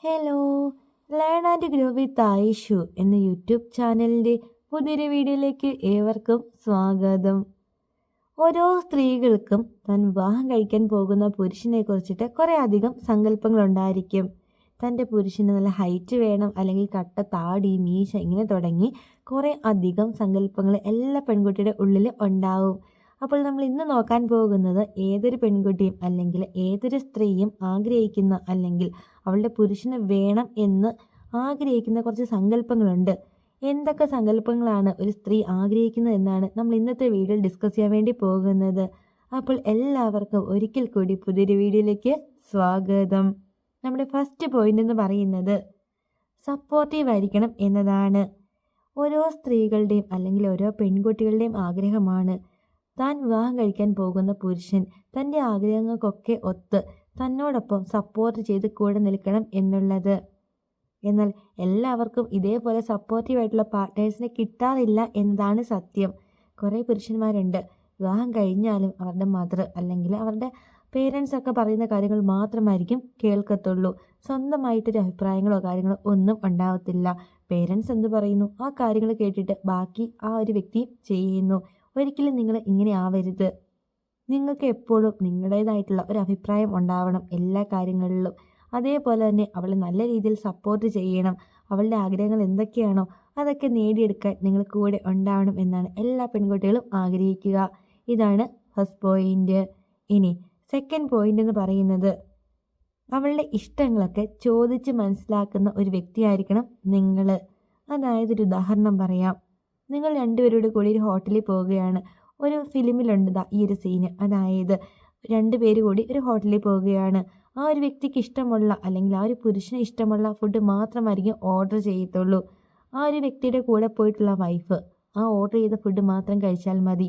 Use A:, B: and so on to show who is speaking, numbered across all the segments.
A: Hello, learn and grow with Ayishu എന്ന YouTube ചാനലിൻ്റെ പുതിയൊരു വീഡിയോയിലേക്ക് ഏവർക്കും സ്വാഗതം. ഓരോ സ്ത്രീകൾക്കും താൻ വിവാഹം കഴിക്കാൻ പോകുന്ന പുരുഷനെ കുറിച്ചിട്ട് കുറേ അധികം സങ്കല്പങ്ങളുണ്ടായിരിക്കും. തൻ്റെ പുരുഷന് നല്ല ഹൈറ്റ് വേണം, അല്ലെങ്കിൽ കട്ട താടി, മീശ, ഇങ്ങനെ തുടങ്ങി കുറേ അധികം സങ്കല്പങ്ങൾ എല്ലാ പെൺകുട്ടിയുടെ ഉള്ളിൽ ഉണ്ടാവും. അപ്പോൾ നമ്മൾ ഇന്ന് നോക്കാൻ പോകുന്നത് ഏതൊരു പെൺകുട്ടിയും അല്ലെങ്കിൽ ഏതൊരു സ്ത്രീയും ആഗ്രഹിക്കുന്ന, അല്ലെങ്കിൽ അവളുടെ പുരുഷന് വേണം എന്ന് ആഗ്രഹിക്കുന്ന കുറച്ച് സങ്കല്പങ്ങളുണ്ട്. എന്തൊക്കെ സങ്കല്പങ്ങളാണ് ഒരു സ്ത്രീ ആഗ്രഹിക്കുന്നത് എന്നാണ് നമ്മൾ ഇന്നത്തെ വീഡിയോയിൽ ഡിസ്കസ് ചെയ്യാൻ വേണ്ടി പോകുന്നത്. അപ്പോൾ എല്ലാവർക്കും ഒരിക്കൽ കൂടി പുതിയൊരു വീഡിയോയിലേക്ക് സ്വാഗതം. നമ്മുടെ ഫസ്റ്റ് പോയിന്റ് എന്ന് പറയുന്നത് സപ്പോർട്ടീവ് ആയിരിക്കണം എന്നതാണ്. ഓരോ സ്ത്രീകളുടെയും അല്ലെങ്കിൽ ഓരോ പെൺകുട്ടികളുടെയും ആഗ്രഹമാണ് താൻ വിവാഹം കഴിക്കാൻ പോകുന്ന പുരുഷൻ തൻ്റെ ആഗ്രഹങ്ങൾക്കൊക്കെ ഒത്ത് തന്നോടൊപ്പം സപ്പോർട്ട് ചെയ്ത് കൂടെ നിൽക്കണം എന്നുള്ളത്. എന്നാൽ എല്ലാവർക്കും ഇതേപോലെ സപ്പോർട്ടീവായിട്ടുള്ള പാർട്ട്നേഴ്സിനെ കിട്ടാറില്ല എന്നതാണ് സത്യം. കുറേ പുരുഷന്മാരുണ്ട്, വിവാഹം കഴിഞ്ഞാലും അവരുടെ മദർ അല്ലെങ്കിൽ അവരുടെ പേരൻസ് ഒക്കെ പറയുന്ന കാര്യങ്ങൾ മാത്രമായിരിക്കും കേൾക്കത്തുള്ളൂ. സ്വന്തമായിട്ടൊരു അഭിപ്രായങ്ങളോ കാര്യങ്ങളോ ഒന്നും ഉണ്ടാവത്തില്ല. പേരൻസ് എന്ത് പറയുന്നു ആ കാര്യങ്ങൾ കേട്ടിട്ട് ബാക്കി ആ ഒരു വ്യക്തി ചെയ്യുന്നു. ഒരിക്കലും നിങ്ങൾ ഇങ്ങനെ ആവരുത്. നിങ്ങൾക്ക് എപ്പോഴും നിങ്ങളുടേതായിട്ടുള്ള ഒരു അഭിപ്രായം ഉണ്ടാവണം എല്ലാ കാര്യങ്ങളിലും. അതേപോലെ തന്നെ അവളെ നല്ല രീതിയിൽ സപ്പോർട്ട് ചെയ്യണം. അവളുടെ ആഗ്രഹങ്ങൾ എന്തൊക്കെയാണോ അതൊക്കെ നേടിയെടുക്കാൻ നിങ്ങൾ കൂടെ ഉണ്ടാവണം എന്നാണ് എല്ലാ പെൺകുട്ടികളും ആഗ്രഹിക്കുക. ഇതാണ് ഫസ്റ്റ് പോയിന്റ്. ഇനി സെക്കൻഡ് പോയിന്റ് എന്ന് പറയുന്നത് അവളുടെ ഇഷ്ടങ്ങളൊക്കെ ചോദിച്ച് മനസ്സിലാക്കുന്ന ഒരു വ്യക്തിയായിരിക്കണം നിങ്ങൾ. അതായത് ഒരു ഉദാഹരണം പറയാം. നിങ്ങൾ രണ്ടുപേരോട് കൂടി ഒരു ഹോട്ടലിൽ പോവുകയാണ്. ഒരു ഫിലിമിലുണ്ട് ഈ ഒരു സീന്. അതായത് രണ്ടുപേര് കൂടി ഒരു ഹോട്ടലിൽ പോവുകയാണ്. ആ ഒരു വ്യക്തിക്ക് ഇഷ്ടമുള്ള അല്ലെങ്കിൽ ആ ഒരു പുരുഷന് ഇഷ്ടമുള്ള ഫുഡ് മാത്രമായിരിക്കും ഓർഡർ ചെയ്യത്തുള്ളൂ. ആ ഒരു വ്യക്തിയുടെ കൂടെ പോയിട്ടുള്ള വൈഫ് ആ ഓർഡർ ചെയ്ത ഫുഡ് മാത്രം കഴിച്ചാൽ മതി.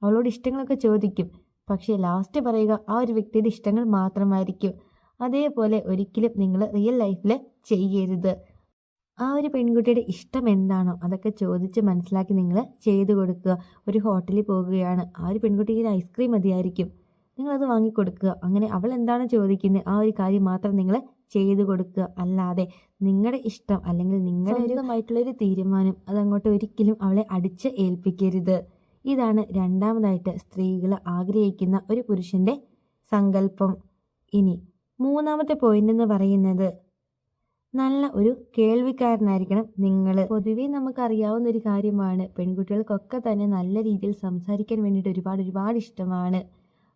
A: അവളോട് ഇഷ്ടങ്ങളൊക്കെ ചോദിക്കും, പക്ഷേ ലാസ്റ്റ് പറയുക ആ ഒരു വ്യക്തിയുടെ ഇഷ്ടങ്ങൾ മാത്രമായിരിക്കും. അതേപോലെ ഒരിക്കലും നിങ്ങൾ റിയൽ ലൈഫിൽ ചെയ്യരുത്. ആ ഒരു പെൺകുട്ടിയുടെ ഇഷ്ടം എന്താണോ അതൊക്കെ ചോദിച്ച് മനസ്സിലാക്കി നിങ്ങൾ ചെയ്തു കൊടുക്കുക. ഒരു ഹോട്ടലിൽ പോകുകയാണ്, ആ ഒരു പെൺകുട്ടിക്ക് ഒരു ഐസ്ക്രീം മതിയായിരിക്കും, നിങ്ങളത് വാങ്ങിക്കൊടുക്കുക. അങ്ങനെ അവൾ എന്താണ് ചോദിക്കുന്നത് ആ ഒരു കാര്യം മാത്രം നിങ്ങൾ ചെയ്തു കൊടുക്കുക. അല്ലാതെ നിങ്ങളുടെ ഇഷ്ടം അല്ലെങ്കിൽ നിങ്ങളുടേതായിട്ടുള്ളൊരു തീരുമാനം അതങ്ങോട്ട് ഒരിക്കലും അവളെ അടിച്ച് ഏൽപ്പിക്കരുത്. ഇതാണ് രണ്ടാമതായിട്ട് സ്ത്രീകൾ ആഗ്രഹിക്കുന്ന ഒരു പുരുഷൻ്റെ സങ്കല്പം. ഇനി മൂന്നാമത്തെ പോയിന്റ് എന്ന് പറയുന്നത് നല്ല ഒരു കേൾവിക്കാരനായിരിക്കണം നിങ്ങൾ. പൊതുവേ നമുക്കറിയാവുന്ന ഒരു കാര്യമാണ്, പെൺകുട്ടികൾക്കൊക്കെ തന്നെ നല്ല രീതിയിൽ സംസാരിക്കാൻ വേണ്ടിയിട്ട് ഒരുപാട് ഇഷ്ടമാണ്.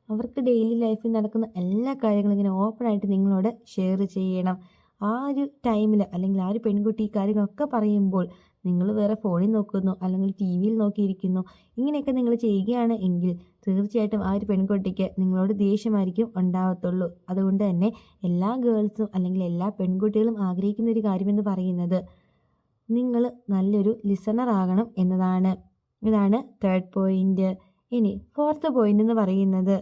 A: അവർക്ക് ഡെയിലി ലൈഫിൽ നടക്കുന്ന എല്ലാ കാര്യങ്ങളും ഇങ്ങനെ ഓപ്പണായിട്ട് നിങ്ങളോട് ഷെയർ ചെയ്യണം. ആ ഒരു ടൈമിൽ അല്ലെങ്കിൽ ആ ഒരു പെൺകുട്ടി ഈ കാര്യങ്ങളൊക്കെ പറയുമ്പോൾ നിങ്ങൾ വേറെ ഫോണിൽ നോക്കുന്നു അല്ലെങ്കിൽ ടി വിയിൽ നോക്കിയിരിക്കുന്നു, ഇങ്ങനെയൊക്കെ നിങ്ങൾ ചെയ്യുകയാണ് എങ്കിൽ തീർച്ചയായിട്ടും ആ ഒരു പെൺകുട്ടിക്ക് നിങ്ങളോട് ദേഷ്യമായിരിക്കും ഉണ്ടാവത്തുള്ളൂ. അതുകൊണ്ട് തന്നെ എല്ലാ ഗേൾസും അല്ലെങ്കിൽ എല്ലാ പെൺകുട്ടികളും ആഗ്രഹിക്കുന്ന ഒരു കാര്യമെന്ന് പറയുന്നത് നിങ്ങൾ നല്ലൊരു ലിസണർ ആകണം എന്നതാണ്. ഇതാണ് തേർഡ് പോയിന്റ്. ഇനി ഫോർത്ത് പോയിന്റ് എന്ന് പറയുന്നത്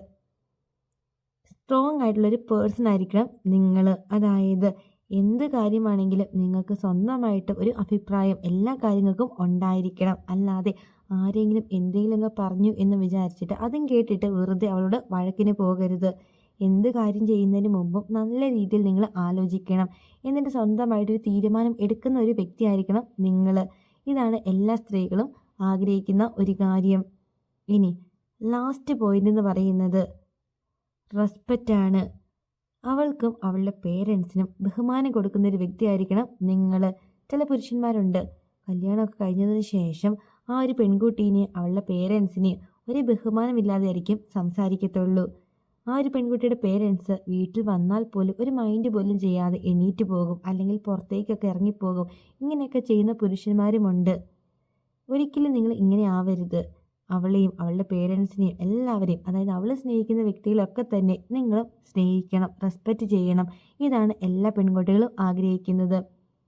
A: സ്ട്രോങ് ആയിട്ടുള്ളൊരു പേഴ്സൺ ആയിരിക്കണം നിങ്ങൾ. അതായത് എന്ത് കാര്യമാണെങ്കിലും നിങ്ങൾക്ക് സ്വന്തമായിട്ട് ഒരു അഭിപ്രായം എല്ലാ കാര്യങ്ങൾക്കും ഉണ്ടായിരിക്കണം. അല്ലാതെ ആരെങ്കിലും എന്തെങ്കിലുമൊക്കെ പറഞ്ഞു എന്ന് വിചാരിച്ചിട്ട് അതും കേട്ടിട്ട് വെറുതെ അവളോട് വഴക്കിന് പോകരുത്. എന്ത് കാര്യം ചെയ്യുന്നതിന് മുമ്പും നല്ല രീതിയിൽ നിങ്ങൾ ആലോചിക്കണം. എന്നിട്ട് സ്വന്തമായിട്ടൊരു തീരുമാനം എടുക്കുന്ന ഒരു വ്യക്തിയായിരിക്കണം നിങ്ങൾ. ഇതാണ് എല്ലാ സ്ത്രീകളും ആഗ്രഹിക്കുന്ന ഒരു കാര്യം. ഇനി ലാസ്റ്റ് പോയിന്റ് എന്ന് പറയുന്നത് റെസ്പെക്റ്റ് ആണ്. അവൾക്കും അവളുടെ പേരൻസിനും ബഹുമാനം കൊടുക്കുന്ന ഒരു വ്യക്തിയായിരിക്കണം നിങ്ങൾ. ചില പുരുഷന്മാരുണ്ട്, കല്യാണമൊക്കെ കഴിഞ്ഞതിന് ശേഷം ആ ഒരു പെൺകുട്ടീനെ അവളുടെ പേരൻസിനെ ഒരു ബഹുമാനമില്ലാതെ ആയിരിക്കും സംസാരിക്കത്തുള്ളൂ. ആ ഒരു പെൺകുട്ടിയുടെ പേരൻസ് വീട്ടിൽ വന്നാൽ പോലും ഒരു മൈൻഡ് പോലും ചെയ്യാതെ എണീറ്റ് പോകും, അല്ലെങ്കിൽ പുറത്തേക്കൊക്കെ ഇറങ്ങിപ്പോകും. ഇങ്ങനെയൊക്കെ ചെയ്യുന്ന പുരുഷന്മാരുമുണ്ട്. ഒരിക്കലും നിങ്ങൾ ഇങ്ങനെ ആവരുത്. അവളെയും അവളുടെ പേരൻസിനെയും എല്ലാവരെയും, അതായത് അവളെ സ്നേഹിക്കുന്ന വ്യക്തികളൊക്കെ തന്നെ നിങ്ങൾ സ്നേഹിക്കണം, റെസ്പെക്റ്റ് ചെയ്യണം. ഇതാണ് എല്ലാ പെൺകുട്ടികളും ആഗ്രഹിക്കുന്നത്.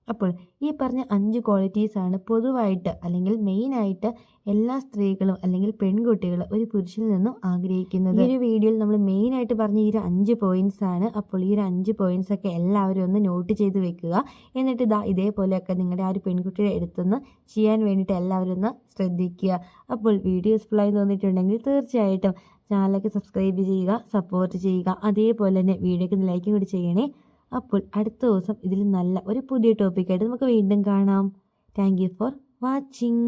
A: അപ്പോൾ ഈ പറഞ്ഞ 5 ക്വാളിറ്റീസാണ് പൊതുവായിട്ട് അല്ലെങ്കിൽ മെയിനായിട്ട് എല്ലാ സ്ത്രീകളും അല്ലെങ്കിൽ പെൺകുട്ടികൾ ഒരു പുരുഷനിൽ നിന്നും ആഗ്രഹിക്കുന്നത്. ഈ ഒരു വീഡിയോയിൽ നമ്മൾ മെയിനായിട്ട് പറഞ്ഞ ഈ ഒരു 5 പോയിന്റ്സ് ആണ്. അപ്പോൾ ഈ ഒരു 5 പോയിന്റ്സ് ഒക്കെ എല്ലാവരും ഒന്ന് നോട്ട് ചെയ്ത് വെക്കുക. എന്നിട്ട് ഇതേപോലെയൊക്കെ നിങ്ങളുടെ ആ ഒരു പെൺകുട്ടിയുടെ അടുത്തുനിന്ന് ചെയ്യാൻ വേണ്ടിയിട്ട് എല്ലാവരും ഒന്ന് ശ്രദ്ധിക്കുക. അപ്പോൾ വീഡിയോ യൂസ്ഫുള്ളായി തോന്നിയിട്ടുണ്ടെങ്കിൽ തീർച്ചയായിട്ടും ചാനലൊക്കെ സബ്സ്ക്രൈബ് ചെയ്യുക, സപ്പോർട്ട് ചെയ്യുക. അതേപോലെ തന്നെ വീഡിയോയ്ക്ക് ലൈക്കും കൂടി ചെയ്യണേ. അപ്പോൾ അടുത്ത ദിവസം ഇതിൽ നല്ല ഒരു പുതിയ ടോപ്പിക്കായിട്ട് നമുക്ക് വീണ്ടും കാണാം. Thank you for watching.